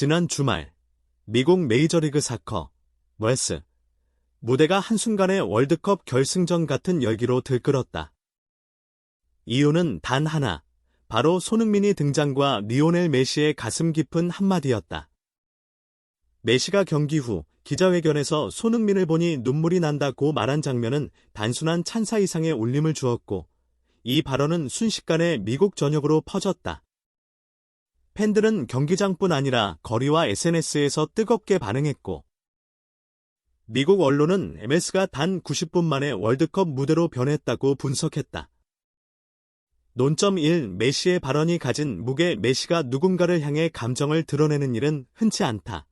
지난 주말 미국 메이저리그 사커 웰스 무대가 한순간에 월드컵 결승전 같은 열기로 들끓었다. 이유는 단 하나, 바로 손흥민이 등장과 리오넬 메시의 가슴 깊은 한마디였다. 메시가 경기 후 기자회견에서 손흥민을 보니 눈물이 난다고 말한 장면은 단순한 찬사 이상의 울림을 주었고, 이 발언은 순식간에 미국 전역으로 퍼졌다. 팬들은 경기장뿐 아니라 거리와 SNS에서 뜨겁게 반응했고, 미국 언론은 MS가 단 90분 만에 월드컵 무대로 변했다고 분석했다. 논점 1. 메시의 발언이 가진 무게. 메시가 누군가를 향해 감정을 드러내는 일은 흔치 않다.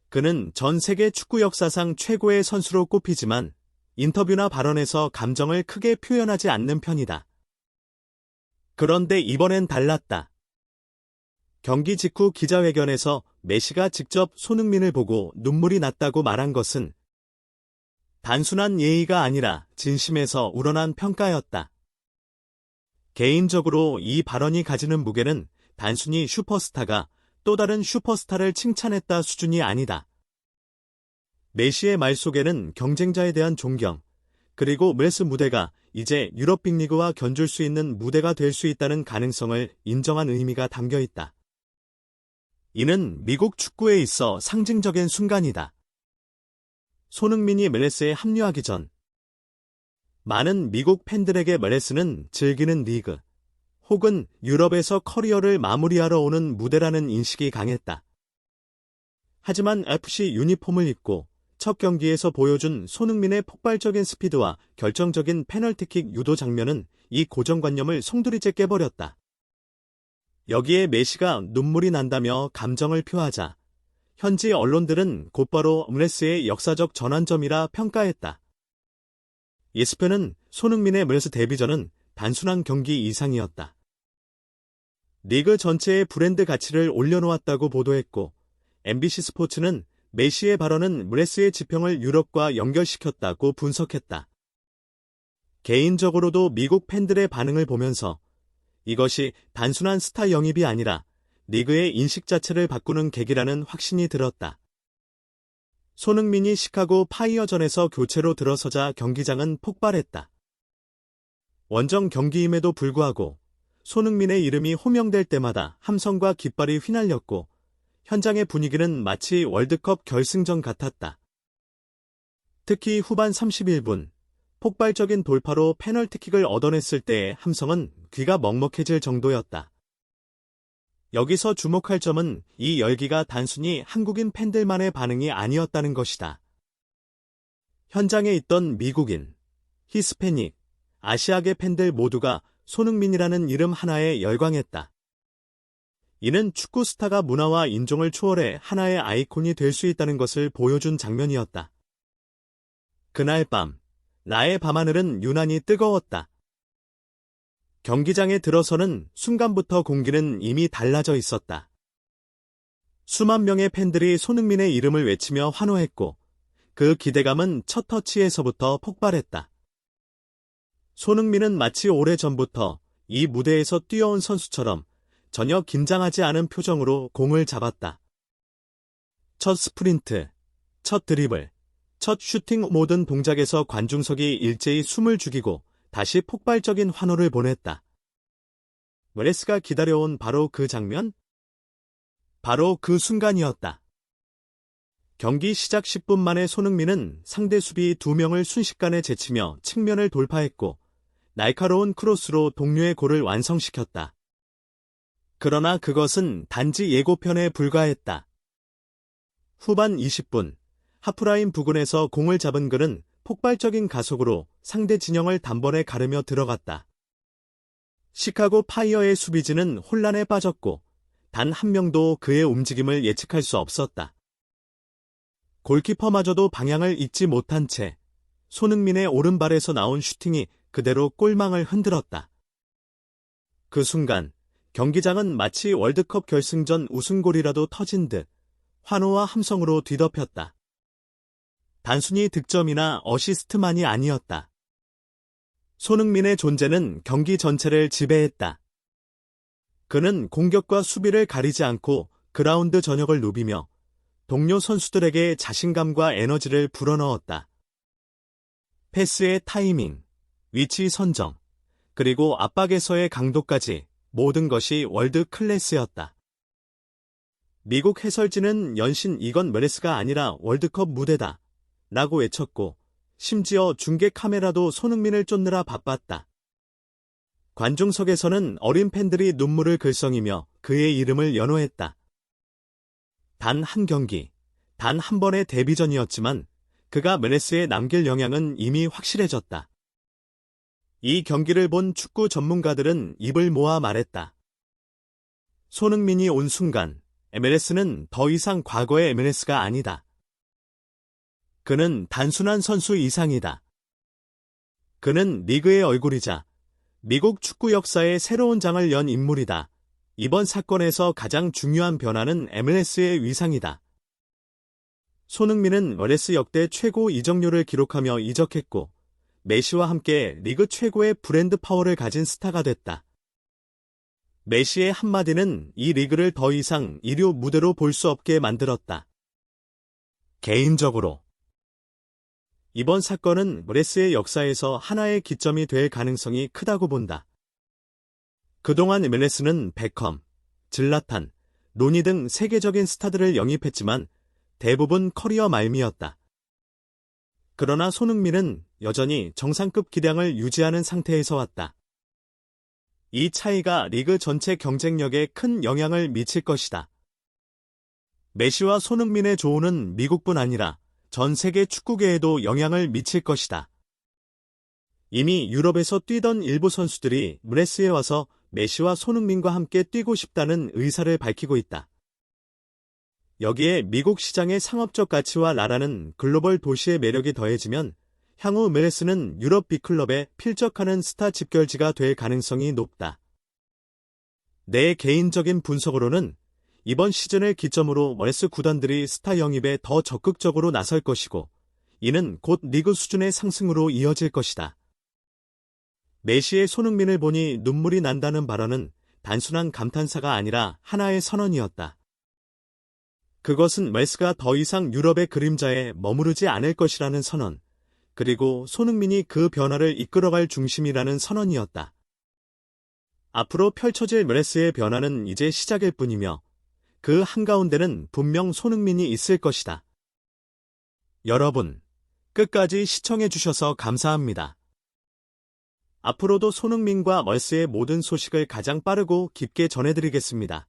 그는 전 세계 축구 역사상 최고의 선수로 꼽히지만 인터뷰나 발언에서 감정을 크게 표현하지 않는 편이다. 그런데 이번엔 달랐다. 경기 직후 기자회견에서 메시가 직접 손흥민을 보고 눈물이 났다고 말한 것은 단순한 예의가 아니라 진심에서 우러난 평가였다. 개인적으로 이 발언이 가지는 무게는 단순히 슈퍼스타가 또 다른 슈퍼스타를 칭찬했다 수준이 아니다. 메시의 말 속에는 경쟁자에 대한 존경, 그리고 웰스 무대가 이제 유럽 빅리그와 견줄 수 있는 무대가 될 수 있다는 가능성을 인정한 의미가 담겨 있다. 이는 미국 축구에 있어 상징적인 순간이다. 손흥민이 MLS 합류하기 전 많은 미국 팬들에게 MLS는 즐기는 리그 혹은 유럽에서 커리어를 마무리하러 오는 무대라는 인식이 강했다. 하지만 FC 유니폼을 입고 첫 경기에서 보여준 손흥민의 폭발적인 스피드와 결정적인 페널티킥 유도 장면은 이 고정관념을 송두리째 깨버렸다. 여기에 메시가 눈물이 난다며 감정을 표하자 현지 언론들은 곧바로 MLS의 역사적 전환점이라 평가했다. ESPN은 손흥민의 MLS 데뷔전은 단순한 경기 이상이었다. 리그 전체의 브랜드 가치를 올려놓았다고 보도했고, MBC 스포츠는 메시의 발언은 MLS의 지평을 유럽과 연결시켰다고 분석했다. 개인적으로도 미국 팬들의 반응을 보면서 이것이 단순한 스타 영입이 아니라 리그의 인식 자체를 바꾸는 계기라는 확신이 들었다. 손흥민이 시카고 파이어전에서 교체로 들어서자 경기장은 폭발했다. 원정 경기임에도 불구하고 손흥민의 이름이 호명될 때마다 함성과 깃발이 휘날렸고 현장의 분위기는 마치 월드컵 결승전 같았다. 특히 후반 31분 폭발적인 돌파로 페널티킥을 얻어냈을 때의 함성은 귀가 먹먹해질 정도였다. 여기서 주목할 점은 이 열기가 단순히 한국인 팬들만의 반응이 아니었다는 것이다. 현장에 있던 미국인, 히스패닉, 아시아계 팬들 모두가 손흥민이라는 이름 하나에 열광했다. 이는 축구 스타가 문화와 인종을 초월해 하나의 아이콘이 될 수 있다는 것을 보여준 장면이었다. 그날 밤, 나의 밤하늘은 유난히 뜨거웠다. 경기장에 들어서는 순간부터 공기는 이미 달라져 있었다. 수만 명의 팬들이 손흥민의 이름을 외치며 환호했고 그 기대감은 첫 터치에서부터 폭발했다. 손흥민은 마치 오래전부터 이 무대에서 뛰어온 선수처럼 전혀 긴장하지 않은 표정으로 공을 잡았다. 첫 스프린트, 첫 드리블, 첫 슈팅 모든 동작에서 관중석이 일제히 숨을 죽이고 다시 폭발적인 환호를 보냈다. MLS가 기다려온 바로 그 장면? 바로 그 순간이었다. 경기 시작 10분 만에 손흥민은 상대 수비 2명을 순식간에 제치며 측면을 돌파했고 날카로운 크로스로 동료의 골을 완성시켰다. 그러나 그것은 단지 예고편에 불과했다. 후반 20분, 하프라인 부근에서 공을 잡은 그는 폭발적인 가속으로 상대 진영을 단번에 가르며 들어갔다. 시카고 파이어의 수비진은 혼란에 빠졌고 단 한 명도 그의 움직임을 예측할 수 없었다. 골키퍼마저도 방향을 잊지 못한 채 손흥민의 오른발에서 나온 슈팅이 그대로 골망을 흔들었다. 그 순간 경기장은 마치 월드컵 결승전 우승골이라도 터진 듯 환호와 함성으로 뒤덮였다. 단순히 득점이나 어시스트만이 아니었다. 손흥민의 존재는 경기 전체를 지배했다. 그는 공격과 수비를 가리지 않고 그라운드 전역을 누비며 동료 선수들에게 자신감과 에너지를 불어넣었다. 패스의 타이밍, 위치 선정, 그리고 압박에서의 강도까지 모든 것이 월드 클래스였다. 미국 해설진은 연신 이건 메레스가 아니라 월드컵 무대다 라고 외쳤고 심지어 중계 카메라도 손흥민을 쫓느라 바빴다. 관중석에서는 어린 팬들이 눈물을 글썽이며 그의 이름을 연호했다. 단 한 경기, 단 한 번의 데뷔전이었지만 그가 메레스에 남길 영향은 이미 확실해졌다. 이 경기를 본 축구 전문가들은 입을 모아 말했다. 손흥민이 온 순간 MLS는 더 이상 과거의 MLS가 아니다. 그는 단순한 선수 이상이다. 그는 리그의 얼굴이자 미국 축구 역사의 새로운 장을 연 인물이다. 이번 사건에서 가장 중요한 변화는 MLS의 위상이다. 손흥민은 MLS 역대 최고 이적료를 기록하며 이적했고 메시와 함께 리그 최고의 브랜드 파워를 가진 스타가 됐다. 메시의 한마디는 이 리그를 더 이상 이류 무대로 볼 수 없게 만들었다. 개인적으로 이번 사건은 MLS의 역사에서 하나의 기점이 될 가능성이 크다고 본다. 그동안 MLS는 베컴, 질라탄, 로니 등 세계적인 스타들을 영입했지만 대부분 커리어 말미였다. 그러나 손흥민은 여전히 정상급 기량을 유지하는 상태에서 왔다. 이 차이가 리그 전체 경쟁력에 큰 영향을 미칠 것이다. 메시와 손흥민의 조우는 미국뿐 아니라 전 세계 축구계에도 영향을 미칠 것이다. 이미 유럽에서 뛰던 일부 선수들이 MLS에 와서 메시와 손흥민과 함께 뛰고 싶다는 의사를 밝히고 있다. 여기에 미국 시장의 상업적 가치와 나라는 글로벌 도시의 매력이 더해지면 향후 MLS는 유럽 빅클럽에 필적하는 스타 집결지가 될 가능성이 높다. 내 개인적인 분석으로는 이번 시즌을 기점으로 MLS 구단들이 스타 영입에 더 적극적으로 나설 것이고 이는 곧 리그 수준의 상승으로 이어질 것이다. 메시의 손흥민을 보니 눈물이 난다는 발언은 단순한 감탄사가 아니라 하나의 선언이었다. 그것은 MLS가 더 이상 유럽의 그림자에 머무르지 않을 것이라는 선언, 그리고 손흥민이 그 변화를 이끌어갈 중심이라는 선언이었다. 앞으로 펼쳐질 MLS의 변화는 이제 시작일 뿐이며 그 한가운데는 분명 손흥민이 있을 것이다. 여러분, 끝까지 시청해주셔서 감사합니다. 앞으로도 손흥민과 MLS의 모든 소식을 가장 빠르고 깊게 전해드리겠습니다.